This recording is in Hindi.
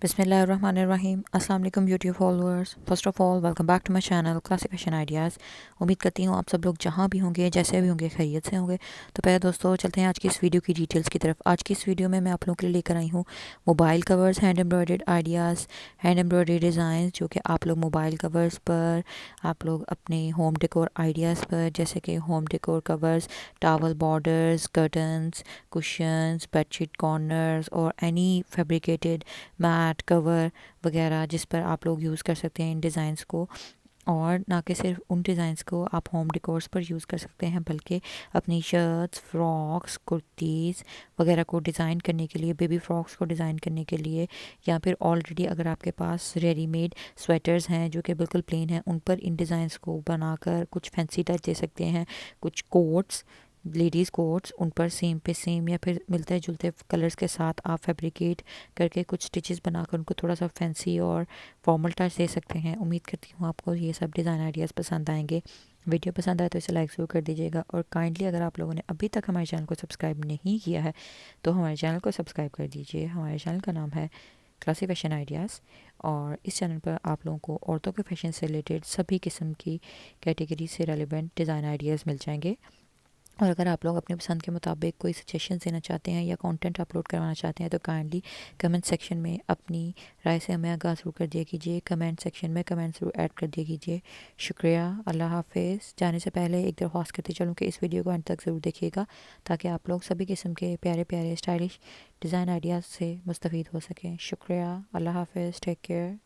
बिस्मिल्लाहिर्रहमानिर्रहीम। अस्सलाम वालेकुम YouTube followers. First of all welcome back to my channel classic fashion ideas. उम्मीद करती हूँ आप सब लोग जहाँ भी होंगे, जैसे भी होंगे, खैरियत से होंगे। तो पहले दोस्तों चलते हैं आज की इस वीडियो की डिटेल्स की तरफ। आज की इस वीडियो में मैं आप लोगों के लिए लेकर आई हूँ mobile covers, hand embroidered ideas, hand embroidery design, जो कि आप लोग मोबाइल कवर्स पर, आप लोग अपने होम डेकोर आइडियाज़ पर, जैसे कि home decor covers, towel borders, curtains, cushions, bedsheet corners और एनी फैब्रिकेटेड मैट कवर वगैरह जिस पर आप लोग यूज़ कर सकते हैं इन डिज़ाइंस को। और ना कि सिर्फ उन डिज़ाइंस को आप होम डेकोर्स पर यूज़ कर सकते हैं, बल्कि अपनी शर्ट्स, फ्रॉक्स, कुर्तीज़ वगैरह को डिज़ाइन करने के लिए, बेबी फ्रॉक्स को डिज़ाइन करने के लिए, या फिर ऑलरेडी अगर आपके पास रेडीमेड स्वेटर्स हैं जो कि बिल्कुल प्लेन हैं, उन पर इन डिज़ाइंस को बनाकर कुछ फैंसी टच दे सकते हैं। कुछ कोट्स, लेडीज़ कोट्स, उन पर सेम पे सेम या फिर मिलते जुलते कलर्स के साथ आप फैब्रिकेट करके कुछ स्टिचेस बनाकर उनको थोड़ा सा फैंसी और फॉर्मल टच दे सकते हैं। उम्मीद करती हूँ आपको ये सब डिज़ाइन आइडियाज़ पसंद आएंगे। वीडियो पसंद आए तो इसे लाइक ज़रूर कर दीजिएगा, और काइंडली अगर आप लोगों ने अभी तक हमारे चैनल को सब्सक्राइब नहीं किया है तो हमारे चैनल को सब्सक्राइब कर दीजिए। हमारे चैनल का नाम है क्लासिक फैशन आइडियाज़, और इस चैनल पर आप लोगों को औरतों के फैशन से रिलेटेड सभी किस्म की कैटेगरी से रेलिवेंट डिज़ाइन आइडियाज़ मिल जाएंगे। और अगर आप लोग अपने पसंद के मुताबिक कोई सजेशन देना चाहते हैं या कंटेंट अपलोड करवाना चाहते हैं तो काइंडली कमेंट सेक्शन में अपनी राय से हमें आगाह ज़रूर कर दिया कीजिए। कमेंट सेक्शन में कमेंट ज़रूर ऐड कर दिया कीजिए। शुक्रिया, अल्लाह हाफिज़। जाने से पहले एक दरख्वास्त करती चलूँ कि इस वीडियो को अंत तक ज़रूर देखिएगा, ताकि आप लोग सभी किस्म के प्यारे प्यारे स्टाइलिश डिज़ाइन आइडियाज़ से मुस्तफ़ीद हो सकें। शुक्रिया, अल्लाह हाफिज़, टेक केयर।